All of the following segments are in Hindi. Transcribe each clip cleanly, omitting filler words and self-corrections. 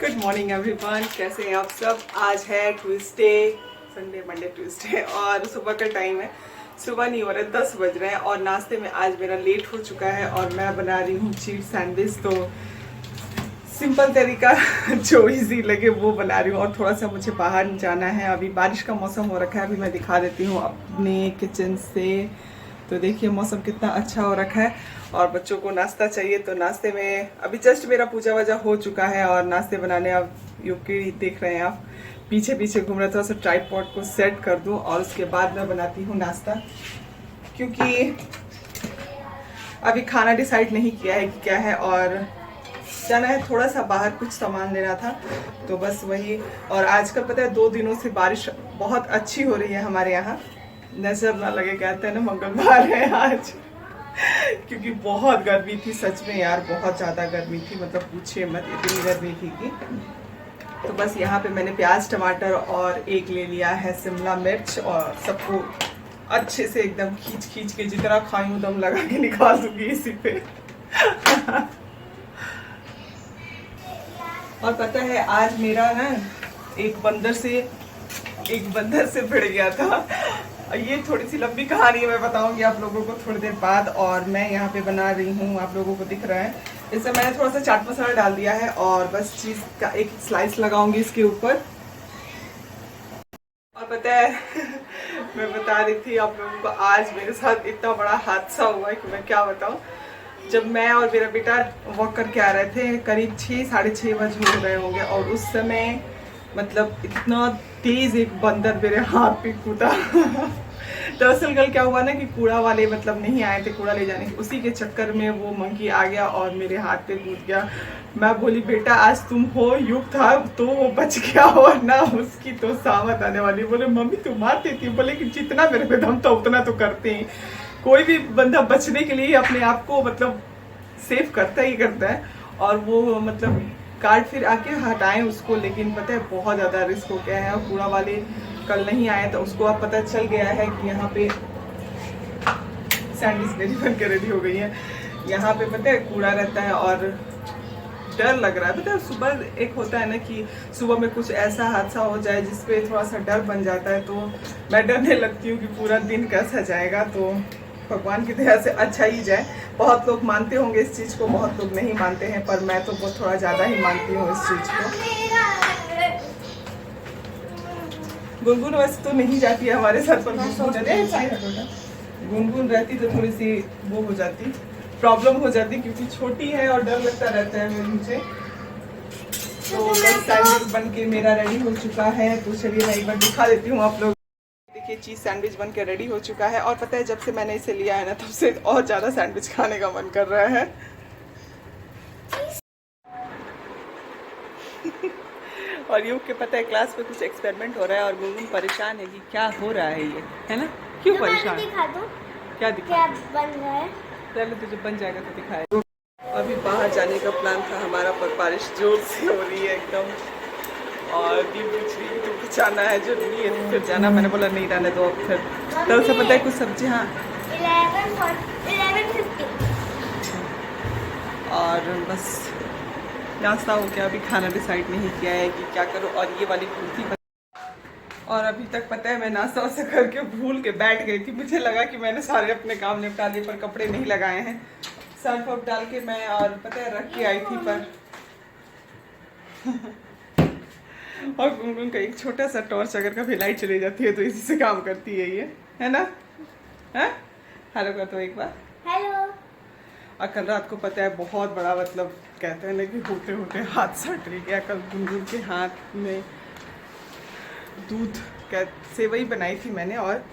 गुड मॉर्निंग एवरीवन, कैसे हैं आप सब। आज है ट्यूसडे, संडे मंडे ट्यूसडे और सुबह का टाइम है। सुबह नहीं हो रहा है, 10 बज रहे हैं और नाश्ते में आज मेरा लेट हो चुका है और मैं बना रही हूँ चीज सैंडविच। तो सिंपल तरीका जो इजी लगे वो बना रही हूँ। और थोड़ा सा मुझे बाहर जाना है, अभी बारिश का मौसम हो रखा है। अभी मैं दिखा देती हूँ अपने किचन से। तो देखिए मौसम कितना अच्छा हो रखा है और बच्चों को नाश्ता चाहिए। तो नाश्ते में अभी जस्ट मेरा पूजा वजा हो चुका है और नाश्ते बनाने अब यूके देख रहे हैं आप, पीछे पीछे घूम रहा। थोड़ा सा ट्राइपॉड को सेट कर दूं और उसके बाद मैं बनाती हूँ नाश्ता, क्योंकि अभी खाना डिसाइड नहीं किया है कि क्या है। और जाना है थोड़ा सा बाहर, कुछ सामान लेना था तो बस वही। और आजकल पता है 2 दिनों से बारिश बहुत अच्छी हो रही है हमारे यहाँ। नजर ना लगे, कहते हैं ना मंगलवार है आज क्योंकि बहुत गर्मी थी सच में यार, बहुत ज़्यादा गर्मी थी, मतलब पूछिए मत, इतनी गर्मी थी कि। तो बस यहाँ पे मैंने प्याज टमाटर और एक ले लिया है शिमला मिर्च और सबको अच्छे से एकदम खींच खींच के जितना खाई हूँ दम लगा के निकाल दूंगी इसी पे और पता है आज मेरा ना एक बंदर से भिड़ गया था। ये थोड़ी सी लंबी कहानी है, मैं बताऊंगी आप लोगों को थोड़ी देर बाद। और मैं यहाँ पे बना रही हूँ, आप लोगों को दिख रहा है, इसमें मैंने थोड़ा सा चाट मसाला डाल दिया है और बस चीज का एक स्लाइस लगाऊंगी इसके ऊपर। और पता है मैं बता रही थी आप लोगों को, आज मेरे साथ इतना बड़ा हादसा हुआ है कि मैं क्या बताऊँ। जब मैं और मेरा बेटा वॉक करके आ रहे थे, करीब 6 साढ़े 6 बजे हो रहे होंगे और उस समय मतलब इतना तेज एक बंदर मेरे हाथ पे कूदा दरअसल कल क्या हुआ ना कि कूड़ा वाले मतलब नहीं आए थे कूड़ा ले जाने, उसी के चक्कर में वो मंकी आ गया और मेरे हाथ पे कूद गया। मैं बोली बेटा आज तुम हो, युग था तो वो बच गया और ना उसकी तो सामत आने वाली। बोले मम्मी तुम मार देती, बोले कि जितना मेरे पे दम था उतना तो करते हैं। कोई भी बंदा बचने के लिए अपने आप को मतलब सेफ करता ही करता है। और वो मतलब कार्ड फिर आके हटाएं उसको, लेकिन पता है बहुत ज़्यादा रिस्क हो गया है। और कूड़ा वाले कल नहीं आए तो उसको अब पता चल गया है कि यहाँ पे सैंडविच मेरी बन के रेडी हो गई है। यहाँ पे पता है कूड़ा रहता है और डर लग रहा है। पता है सुबह एक होता है ना कि सुबह में कुछ ऐसा हादसा हो जाए जिसपे थोड़ा सा डर बन जाता है, तो मैं डरने लगती हूँ कि पूरा दिन कैसा जाएगा। तो भगवान की दया से अच्छा ही जाए। बहुत लोग मानते होंगे इस चीज़ को, बहुत लोग नहीं मानते हैं, पर मैं तो बहुत थोड़ा ज़्यादा ही मानती हूँ इस चीज़ को। गुनगुन वैसे तो नहीं जाती है हमारे साथ, पर गुनगुन रहती तो थोड़ी सी वो हो जाती, प्रॉब्लम हो जाती, क्योंकि छोटी है और डर लगता रहता है मुझे। तो बस सैंडविच बन के मेरा रेडी हो चुका है, तो चलिए मैं एक बार दिखा देती हूँ आप लोग। देखिए चीज़ सैंडविच बन के रेडी हो चुका है और पता है जब से मैंने इसे लिया है ना तब से और ज़्यादा सैंडविच खाने का मन कर रहा है और यूँ के पता है क्लास में कुछ एक्सपेरिमेंट हो रहा है और गुनगुन परेशान है कि क्या हो रहा है ये, है ना? क्यों तो परेशान? दिखा दूं क्या क्या बन रहा है। पहले तो जब बन जाएगा तो दिखाए। अभी बाहर जाने का प्लान था हमारा, पर बारिश जोर से हो रही है एकदम और दी पूछ रही है तुमको जाना है जरूरी है तो फिर जाना। मैंने बोला नहीं रहने दो। अब फिर तब से पता है कुछ सब्जी, हाँ 11:50 और बस नाश्ता हो गया। अभी खाना डिसाइड नहीं किया है कि क्या करूँ। और ये वाली कुर्ती और अभी तक पता है मैं नाश्ता वास्ता करके भूल के बैठ गई थी। मुझे लगा कि मैंने सारे अपने काम निपटा लिए, पर कपड़े नहीं लगाए हैं। सर्फ वर्फ डाल के मैं और पता है रख के आई थी, पर और गुनगुन का एक छोटा सा टॉर्च अगर कभी लाइट चली जाती है तो इसी से काम करती है ये, है ना? है हेलो कर दो एक बार। हेलो। और कल रात को पता है बहुत बड़ा मतलब कहते हैं ना कि होते होते हादसा टल गया। कल गुनगुन के हाथ में दूध सेवई बनाई थी मैंने और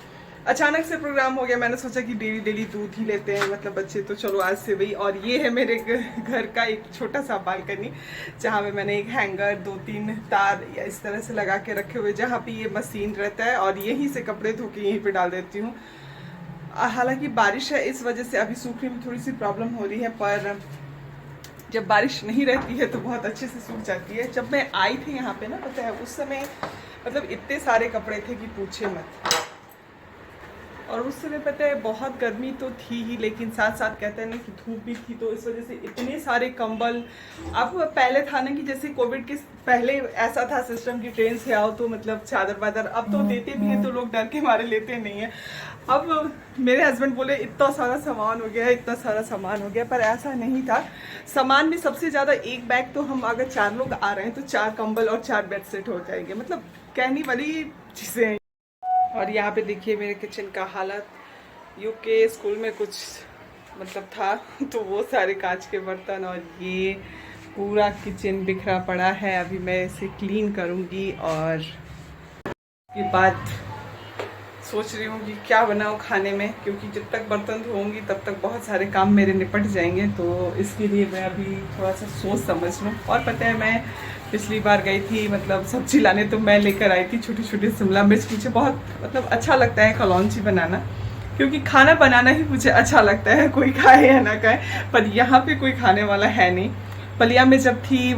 अचानक से प्रोग्राम हो गया। मैंने सोचा कि डेली डेली दूध ही लेते हैं मतलब बच्चे, तो चलो आज सेवई। और ये है मेरे घर का एक छोटा सा बालकनी जहाँ पे मैंने एक हैंगर 2-3 तार या इस तरह से लगा के रखे हुए, जहाँ पे ये मशीन रहता है और यहीं से कपड़े धो के यहीं पे डाल देती हूँ। हालांकि बारिश है इस वजह से अभी सूखने में थोड़ी सी प्रॉब्लम हो रही है, पर जब बारिश नहीं रहती है तो बहुत अच्छे से सूख जाती है। जब मैं आई थी यहाँ पे ना पता है उस समय मतलब इतने सारे कपड़े थे कि पूछे मत। और उस समय पता है बहुत गर्मी तो थी ही, लेकिन साथ साथ कहते हैं ना कि धूप भी थी, तो इस वजह से इतने सारे कंबल। अब पहले था ना कि जैसे कोविड के पहले ऐसा था सिस्टम कि ट्रेन से आओ तो मतलब चादर वादर, अब तो देते भी हैं तो लोग डर के मारे लेते नहीं है। अब मेरे हस्बैंड बोले इतना सारा सामान हो गया है, इतना सारा सामान हो गया, पर ऐसा नहीं था। सामान में सबसे ज़्यादा एक बैग तो हम अगर 4 लोग आ रहे हैं तो 4 कंबल और 4 बेड सेट हो जाएंगे, मतलब कहने वाली चीज़ें हैं। और यहाँ पे देखिए मेरे किचन का हालत, यूके स्कूल में कुछ मतलब था तो वो सारे कांच के बर्तन, और ये पूरा किचन बिखरा पड़ा है। अभी मैं इसे क्लीन करूँगी और उसके बाद सोच रही हूँ कि क्या बनाऊँ खाने में, क्योंकि जब तक बर्तन धोऊंगी तब तक बहुत सारे काम मेरे निपट जाएंगे। तो इसके लिए मैं अभी थोड़ा सा सोच समझ लूँ। और पता है मैं पिछली बार गई थी मतलब सब्जी लाने, तो मैं लेकर आई थी छोटी छोटी शिमला मिर्च। मुझे बहुत मतलब अच्छा लगता है कलौंजी बनाना, क्योंकि खाना बनाना ही मुझे अच्छा लगता है, कोई खाए या ना खाए। पर यहाँ पे कोई खाने वाला है नहीं। पलिया में जब थी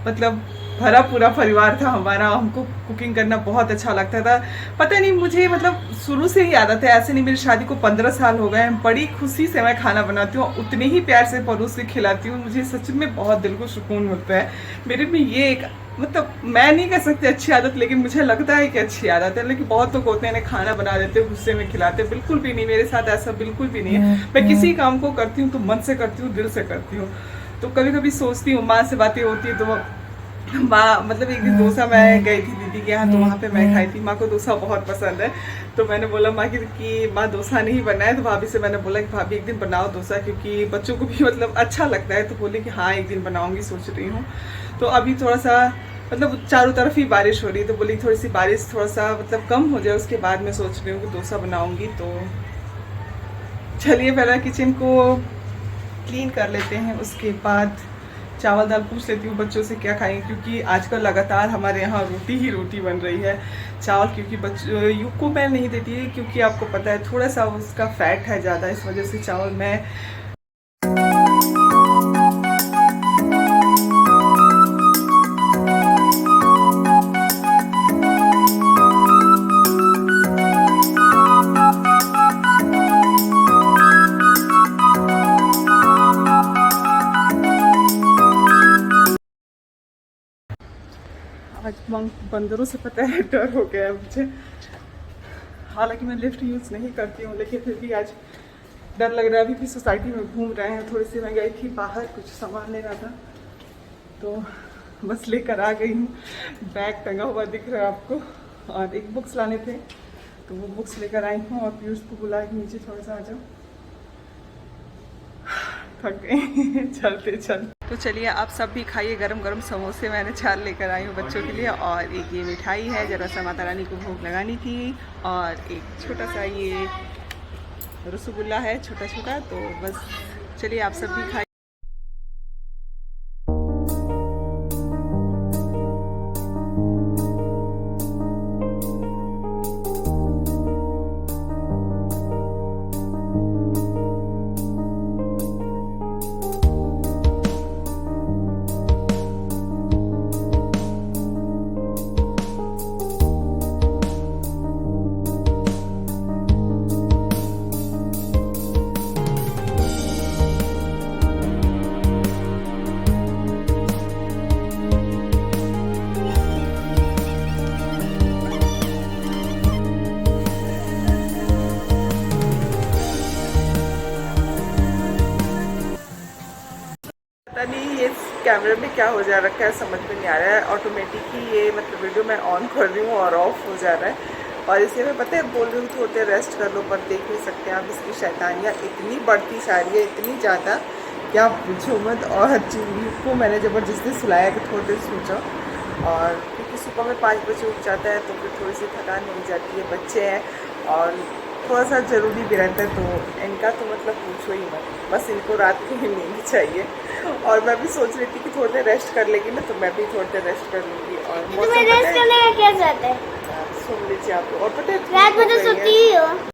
मतलब भरा पूरा परिवार था हमारा, हमको कुकिंग करना बहुत अच्छा लगता था। पता नहीं मुझे मतलब शुरू से ही आदत है, ऐसे नहीं। मेरी शादी को 15 साल हो गए, बड़ी खुशी से मैं खाना बनाती हूँ, उतने ही प्यार से परोस के खिलाती हूँ। मुझे सच में बहुत दिल को सुकून मिलता है। मेरे में ये एक मतलब मैं नहीं कह सकती अच्छी आदत, लेकिन मुझे लगता है कि अच्छी आदत है। लेकिन बहुत लोग होते हैं खाना बना देते हो गुस्से में खिलाते, बिल्कुल भी नहीं, मेरे साथ ऐसा बिल्कुल भी नहीं है। मैं किसी काम को करती हूँ तो मन से करती हूँ, दिल से करती हूँ। तो कभी कभी सोचती हूँ, माँ से बातें होती है तो माँ मतलब एक दिन डोसा मैं गई थी दीदी के यहाँ, तो वहाँ पे मैं खाई थी। माँ को डोसा बहुत पसंद है, तो मैंने बोला माँ कि माँ डोसा नहीं बनाए। तो भाभी से मैंने बोला कि भाभी एक दिन बनाओ डोसा, क्योंकि बच्चों को भी मतलब अच्छा लगता है। तो बोले कि हाँ एक दिन बनाऊंगी, सोच रही हूँ। तो अभी थोड़ा सा मतलब चारों तरफ ही बारिश हो रही है, तो बोली थोड़ी सी बारिश थोड़ा सा मतलब कम हो जाए, उसके बाद मैं सोच रही हूँ कि डोसा बनाऊंगी। तो चलिए पहले किचन को क्लीन कर लेते हैं, उसके बाद चावल दाल पूछ लेती हूँ बच्चों से क्या खाएंगे, क्योंकि आजकल लगातार हमारे यहाँ रोटी ही रोटी बन रही है। चावल क्योंकि बच्चों युग को मैं नहीं देती है, क्योंकि आपको पता है थोड़ा सा उसका फैट है ज़्यादा, इस वजह से चावल मैं आज बंदरों से पता है डर हो गया है मुझे। हालांकि मैं लिफ्ट यूज़ नहीं करती हूँ, लेकिन फिर भी आज डर लग रहा है। अभी भी सोसाइटी में घूम रहे हैं, थोड़ी सी मैं गई थी बाहर कुछ सामान लेना था, तो बस लेकर आ गई हूँ। बैग टंगा हुआ दिख रहा है आपको, और एक बुक्स लाने थे तो वो बुक्स लेकर आई हूँ। और पीयूष को बुला के नीचे थोड़ा सा आ जाओ, थक गई चलते चल। तो चलिए आप सब भी खाइए, गरम गरम समोसे मैंने 4 लेकर आई हूँ बच्चों के लिए। और एक ये मिठाई है, जरा सा माता रानी को भोग लगानी थी। और एक छोटा सा ये रसगुल्ला है छोटा छोटा। तो बस चलिए आप सब भी खाइए। पता नहीं ये कैमरे में क्या हो जा रखा है, समझ में नहीं आ रहा है। ऑटोमेटिक ही ये मतलब वीडियो मैं ऑन कर रही हूँ और ऑफ हो जा रहा है। और इसे मैं पता है बोल रही हूँ थोड़े रेस्ट कर लो, पर देख नहीं सकते आप इसकी शैतानियाँ इतनी बढ़ती जा रही है, इतनी ज़्यादा क्या पूछो मत। और चूड़ी को मैंने ज़बरदस्ती सुलाया कि थोड़ी देर सो जाओ, और क्योंकि सुबह में 5 बजे उठ जाता है तो फिर थोड़ी सी थकान हो जाती है। बच्चे हैं और थोड़ा सा ज़रूरी भी रहता है, तो इनका तो मतलब पूछो ही मत। बस इनको रात को ही नींद चाहिए। और मैं भी सोच रही थी कि थोड़ी देर रेस्ट कर लेगी ना, तो मैं भी थोड़ी देर रेस्ट कर लूँगी। और रेस्ट करने का क्या चाहते हैं? सुन लीजिए आप। और पता है रात में तो सोती ही हो।